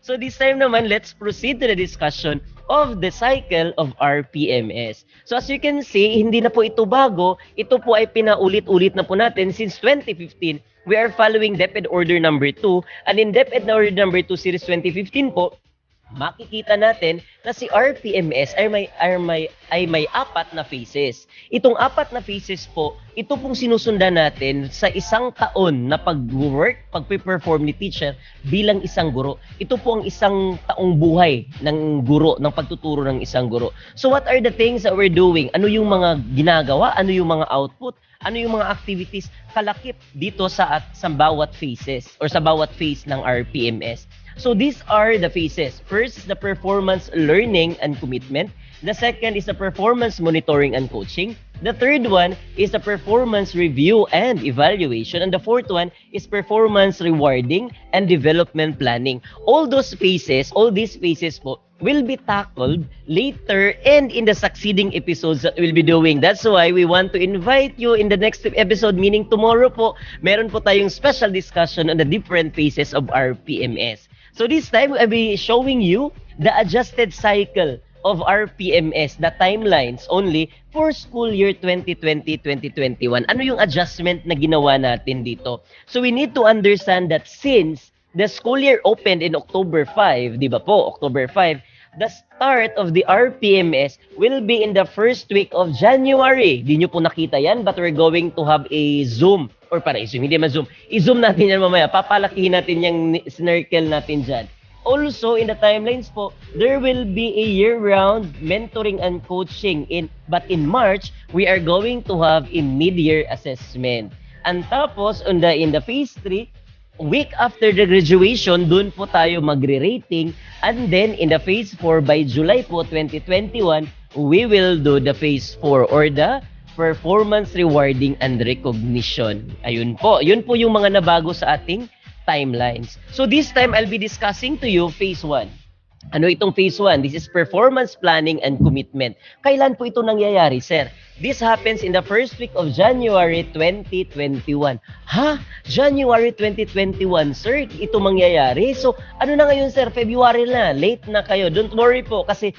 So this time naman, let's proceed to the discussion of the cycle of RPMS. So as you can see, hindi na po ito bago. Ito po ay pinaulit-ulit na po natin since 2015. We are following DepEd Order number 2. And in DepEd Order number 2 Series 2015 po, makikita natin na si RPMS ay may apat na phases. Itong apat na phases po, ito pong sinusundan natin sa isang taon na pag-work, pag-perform ni teacher bilang isang guro. Ito po ang isang taong buhay ng guro, ng pagtuturo ng isang guro. So what are the things that we're doing? Ano yung mga ginagawa? Ano yung mga output? Ano yung mga activities kalakip dito sa bawat phases or sa bawat phase ng RPMS? So these are the phases. First is the performance learning and commitment. The second is the performance monitoring and coaching. The third one is the performance review and evaluation. And the fourth one is performance rewarding and development planning. All these phases po, will be tackled later and in the succeeding episodes that we'll be doing. That's why we want to invite you in the next episode, meaning tomorrow po, meron po tayong special discussion on the different phases of RPMS. So this time, I'll be showing you the adjusted cycle of RPMS, the timelines only for school year 2020-2021. Ano yung adjustment na ginawa natin dito? So we need to understand that since the school year opened in October 5, di ba po, October 5, the start of the RPMS will be in the first week of January. Di nyo po nakita yan, but we're going to have a Zoom. Or para i-Zoom, hindi man Zoom. I-Zoom natin yan mamaya. Papalakihin natin yung snircle natin dyan. Also, in the timelines po, there will be a year-round mentoring and coaching. But in March, we are going to have a mid-year assessment. And tapos, in the phase 3, week after the graduation, dun po tayo magre-rating. And then, in the phase 4, by July po, 2021, we will do the phase 4 or the performance rewarding and recognition. Ayun po. Yun po yung mga nabago sa ating timelines. So this time, I'll be discussing to you phase 1. Ano itong phase 1? This is performance planning and commitment. Kailan po ito nangyayari, sir? This happens in the first week of January 2021. Ha? January 2021, sir? Ito mangyayari? So, ano na ngayon, sir? February na. Late na kayo. Don't worry po kasi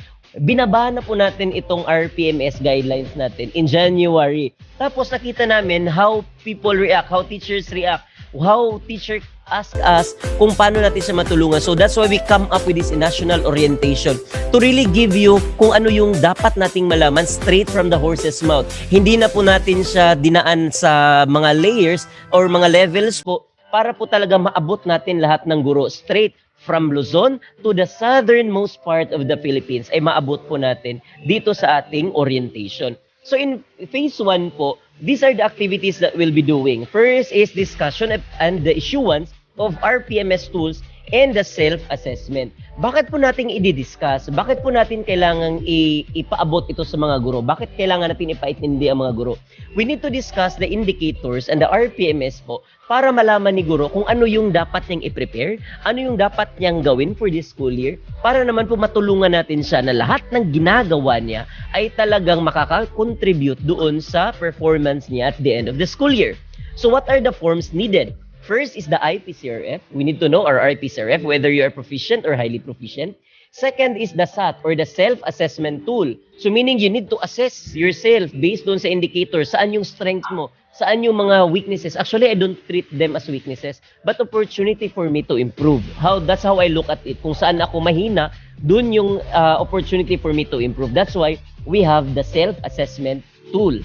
binaba na po natin itong RPMS guidelines natin in January. Tapos nakita namin how people react, how teachers react, how teacher ask us kung paano natin siya matulungan. So that's why we come up with this national orientation to really give you kung ano yung dapat nating malaman straight from the horse's mouth. Hindi na po natin siya dinaan sa mga layers or mga levels po para po talaga maabot natin lahat ng guro straight from Luzon to the southernmost part of the Philippines ay maabot po natin dito sa ating orientation. So in phase 1 po, these are the activities that we'll be doing. First is discussion and the issuance of RPMS tools and the self-assessment. Bakit po natin i-discuss? Bakit po natin kailangang ipaabot ito sa mga guro? Bakit kailangan natin ipaintindi ang mga guro? We need to discuss the indicators and the RPMS po para malaman ni guro kung ano yung dapat niyang i-prepare, ano yung dapat niyang gawin for this school year, para naman po matulungan natin siya na lahat ng ginagawa niya ay talagang makaka-contribute doon sa performance niya at the end of the school year. So what are the forms needed? First is the IPCRF. We need to know our IPCRF, whether you are proficient or highly proficient. Second is the SAT or the self-assessment tool. So meaning you need to assess yourself based doon sa indicator. Saan yung strengths mo? Saan yung mga weaknesses? Actually, I don't treat them as weaknesses, but opportunity for me to improve. That's how I look at it. Kung saan ako mahina, doon yung opportunity for me to improve. That's why we have the self-assessment tool.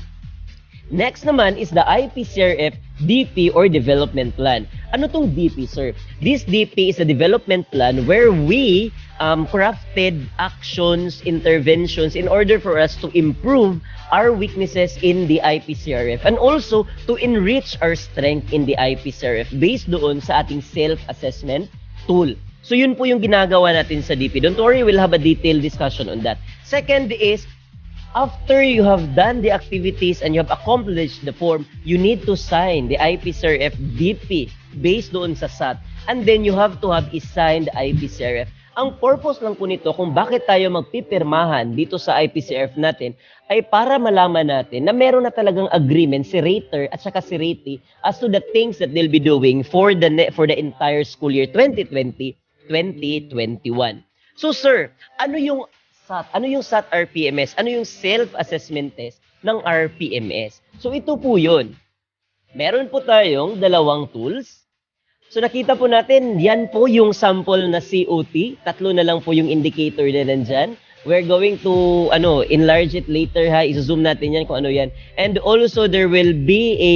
Next naman is the IPCRF DP or Development Plan. Ano tong DP, sir? This DP is a development plan where we crafted actions, interventions in order for us to improve our weaknesses in the IPCRF and also to enrich our strength in the IPCRF based doon sa ating self-assessment tool. So yun po yung ginagawa natin sa DP. Don't worry, we'll have a detailed discussion on that. Second is, after you have done the activities and you have accomplished the form, you need to sign the IPCRF DP based doon sa SAT. And then you have to have signed IPCRF. Ang purpose lang po nito kung bakit tayo magpipirmahan dito sa IPCRF natin ay para malaman natin na meron na talagang agreement si rater at saka si ratee as to the things that they'll be doing for the entire school year 2020 2021. So sir, ano yung SAT? Ano yung SAT RPMS? Ano yung self-assessment test ng RPMS? So ito po yun. Meron po tayong dalawang tools. So nakita po natin, yan po yung sample na COT. Tatlo na lang po yung indicator na nandyan. We're going to enlarge it later ha. I-zoom natin yan kung ano yan. And also there will be a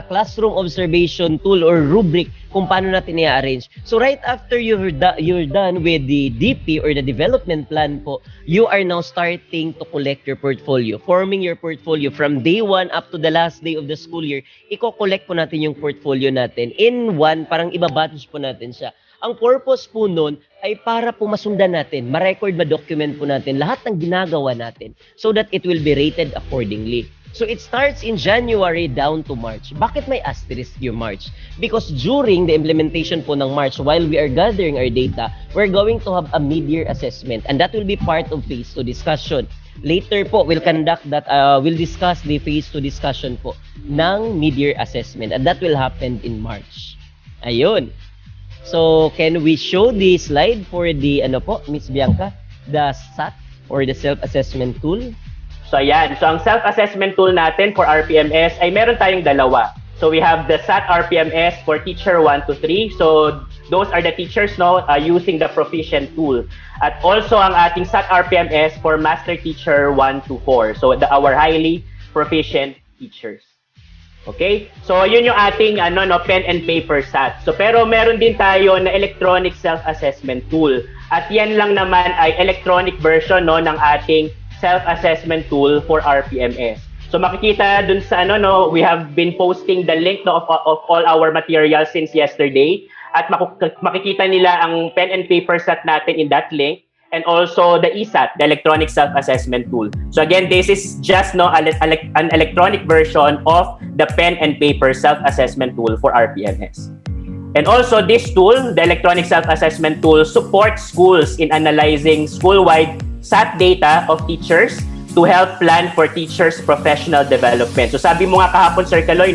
classroom observation tool or rubric kung paano natin i-arrange. So right after you're done with the DP or the development plan po, you are now starting to collect your portfolio, forming your portfolio from day 1 up to the last day of the school year. Iko-collect po natin yung portfolio natin in one, parang ibabatch po natin siya. Ang purpose po nun ay para po masundan natin, ma-record, ma-document po natin lahat ng ginagawa natin so that it will be rated accordingly. So it starts in January down to March. Bakit may asterisk yung March? Because during the implementation po ng March, while we are gathering our data, we're going to have a mid-year assessment and that will be part of phase 2 discussion. Later po, we'll discuss the phase 2 discussion po ng mid-year assessment and that will happen in March. Ayun. So, can we show the slide for the, Miss Bianca, the SAT or the self-assessment tool? So ayan, so ang self-assessment tool natin for RPMS ay meron tayong dalawa. So we have the SAT RPMS for teacher 1 to 3. So those are the teachers using the proficient tool. At also ang ating SAT RPMS for master teacher 1 to 4. So our highly proficient teachers. Okay? So yun yung ating pen and paper SAT. So pero meron din tayo na electronic self-assessment tool. At yan lang naman ay electronic version ng ating self-assessment tool for RPMS. So makikita dun sa we have been posting the link of all our materials since yesterday at makikita nila ang pen and paper SAT natin in that link and also the ESAT, the electronic self-assessment tool. So again, this is just an electronic version of the pen and paper self-assessment tool for RPMS. And also this tool, the electronic self-assessment tool, supports schools in analyzing school-wide SAT data of teachers to help plan for teachers' professional development. So sabi mo nga kahapon, Sir Kaloy,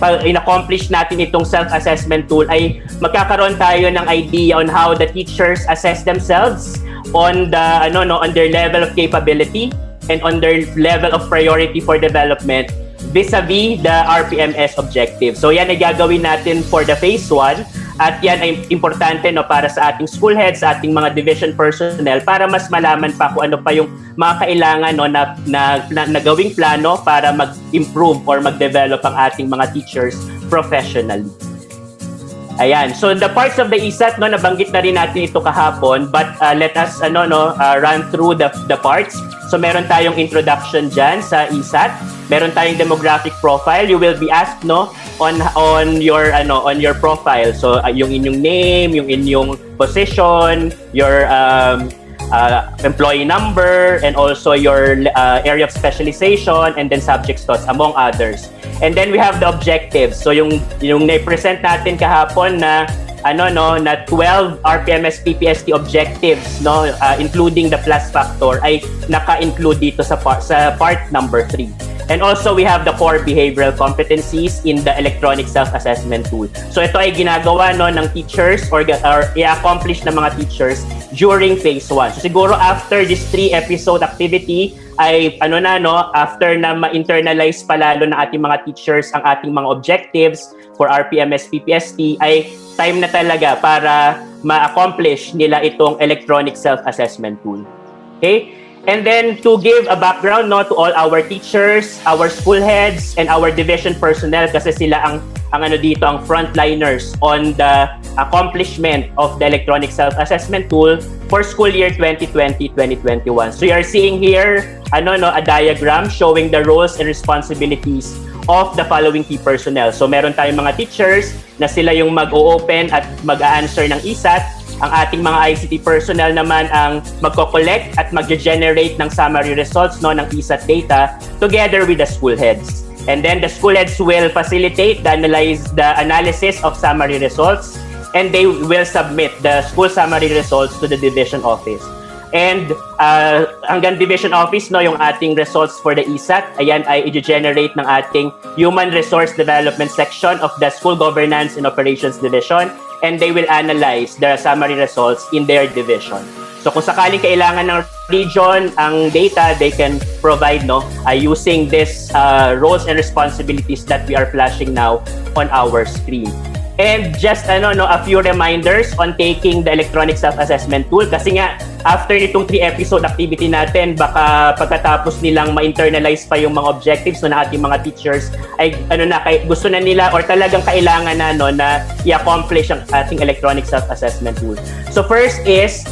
pag in-accomplish natin itong self-assessment tool ay magkakaroon tayo ng idea on how the teachers assess themselves on the on their level of capability and on their level of priority for development vis-a-vis the RPMS objective. So yan ay gagawin natin for the phase 1 at yan ay importante para sa ating school heads, sa ating mga division personnel para mas malaman pa kung ano pa yung mga kailangan na gawing plano para mag-improve or mag-develop ang ating mga teachers professionally. Ayan. So the parts of the ESAT nabanggit na rin natin ito kahapon, but let us run through the parts. So meron tayong introduction diyan sa ESAT. Meron tayong demographic profile. You will be asked on your profile. So yung inyong name, yung inyong position, your employee number, and also your area of specialization, and then subject stats, among others. And then we have the objectives. So yung na-present natin kahapon na na 12 RPMS PPST objectives, including the plus factor ay naka-include dito sa part number 3. And also we have the core behavioral competencies in the electronic self-assessment tool. So ito ay ginagawa ng teachers or i-accomplish ng mga teachers during phase 1. So siguro after this 3-episode activity ay after na ma-internalize palalo ng ating mga teachers ang ating mga objectives for RPMS PPST ay time na talaga para ma-accomplish nila itong electronic self-assessment tool. Okay? And then to give a background to all our teachers, our school heads, and our division personnel kasi sila ang dito ang frontliners on the accomplishment of the electronic self-assessment tool for school year 2020-2021. So you are seeing here a diagram showing the roles and responsibilities of the following key personnel. So meron tayong mga teachers na sila yung mag-o-open at mag-a-answer ng ESAT. Ang ating mga ICT personnel naman ang magko-collect at mag-generate ng summary results ng ESAT data together with the school heads. And then the school heads will facilitate the analysis of summary results and they will submit the school summary results to the division office. And hanggang division office yung ating results for the ESAT, ayan ay i-generate ng ating Human Resource Development section of the School Governance and Operations Division. and they will analyze the summary results in their division. So kung sakaling kailangan ng region ang data, they can provide using this roles and responsibilities that we are flashing now on our screen. And just a few reminders on taking the electronic self-assessment tool kasi nga after nitong 3 episode activity natin, baka pagkatapos nilang ma-internalize pa yung mga objectives ng ating mga teachers ay gusto na nila or talagang kailangan na i-accomplish ang ating electronic self-assessment tool. So first is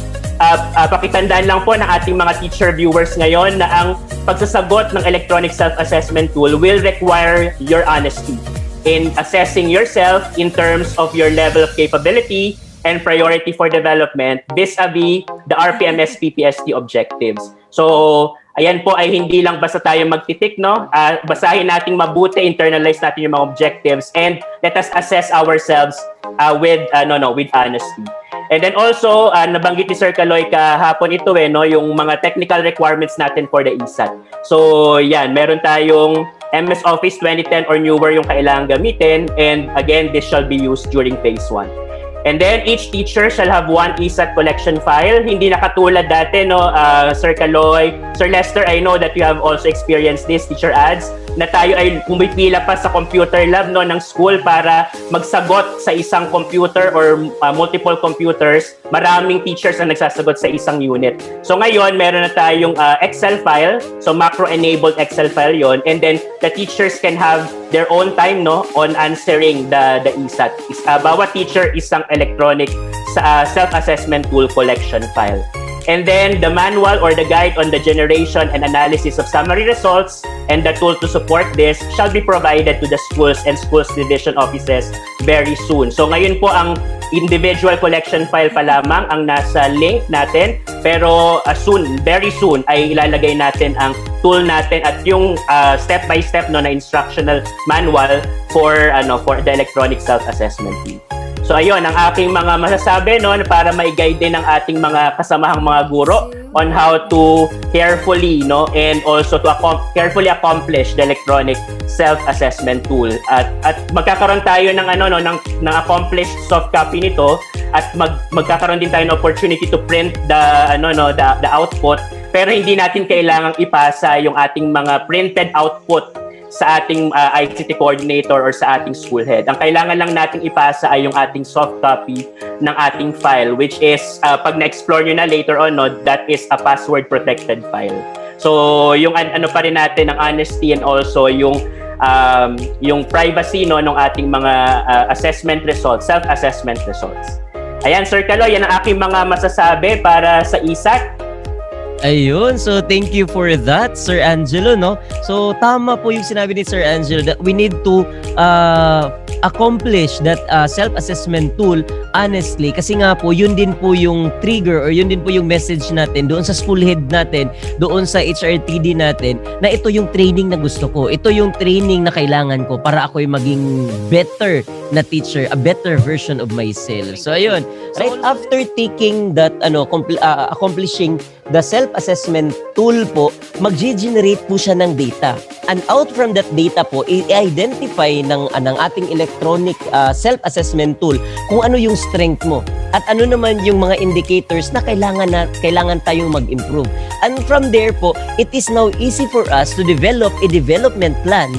pakitandaan lang po ng ating mga teacher viewers ngayon na ang pagsasagot ng electronic self-assessment tool will require your honesty in assessing yourself in terms of your level of capability and priority for development vis-a-vis the RPMS PPST objectives. So, ayan po ay hindi lang basta tayo magtitik, basahin nating mabuti, internalize natin yung mga objectives, and let us assess ourselves with honesty. And then also, nabanggit ni Sir Kaloy kahapon ito yung mga technical requirements natin for the ESAT. So, yan, meron tayong MS Office 2010 or newer yung kailangan gamitin, and again, this shall be used during phase 1. And then each teacher shall have one ESAT collection file. Hindi na katulad dati, Sir Kaloy, Sir Lester, I know that you have also experienced this, Teacher Ads, na tayo ay pumipila pa sa computer lab ng school para magsagot sa isang computer or multiple computers. Maraming teachers ang nagsasagot sa isang unit. So ngayon, meron na tayong Excel file. So macro-enabled Excel file yon, and then the teachers can have their own time on answering the ESAT. Bawat teacher isang electronic self-assessment tool collection file. And then the manual or the guide on the generation and analysis of summary results and the tool to support this shall be provided to the schools and schools division offices very soon. So ngayon po ang individual collection file pa lamang ang nasa link natin, pero very soon ay ilalagay natin ang tool natin at yung step by step na instructional manual for the electronic self-assessment tool. So ayun, ang aking mga masasabi para mai-guide din ng ating mga kasamahang mga guro on how to carefully and also to carefully accomplish the electronic self-assessment tool. At magkakaroon tayo ng accomplished soft copy nito at magkakaroon din tayo ng opportunity to print the output, pero hindi natin kailangang ipasa yung ating mga printed output sa ating ICT coordinator or sa ating school head. Ang kailangan lang nating ipasa ay yung ating soft copy ng ating file, which is pag na-explore nyo na later on, that is a password protected file. So yung pa rin natin ng honesty and also yung privacy ng ating mga assessment results, self-assessment results. Ayan, Sir Kaloy, yan ang aking mga masasabi para sa ESAT. Ayun, so thank you for that, Sir Angelo, So tama po yung sinabi ni Sir Angelo that we need to accomplish that self-assessment tool honestly, kasi nga po yun din po yung trigger or yun din po yung message natin doon sa school head natin, doon sa HRTD natin, na ito yung training na gusto ko, ito yung training na kailangan ko para ako'y maging better na teacher, a better version of myself. So ayun, right after taking that accomplishing the self-assessment tool po, mag-generate po siya ng data. And out from that data po, i-identify ng ating electronic self-assessment tool kung ano yung strength mo at ano naman yung mga indicators na kailangan tayong mag-improve. And from there po, it is now easy for us to develop a development plan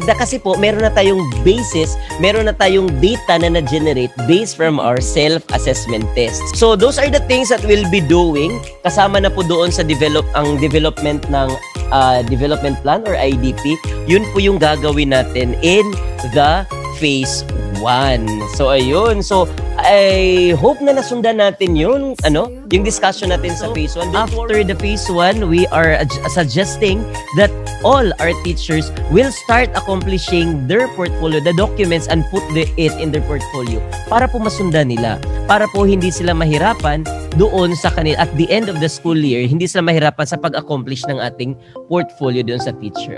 kasi po meron na tayong basis, meron na tayong data na na-generate based from our self-assessment test. So those are the things that we'll be doing. Kasama na po doon sa development ng development plan or IDP. Yun po yung gagawin natin in the phase 1. So ayun. So I hope na nasundan natin yung discussion natin sa phase 1. After the phase 1, we are suggesting that all our teachers will start accomplishing their portfolio, the documents, and put it in their portfolio para po masundan nila. Para po hindi sila mahirapan doon sa kanila at the end of the school year, hindi sila mahirapan sa pag-accomplish ng ating portfolio doon sa teacher.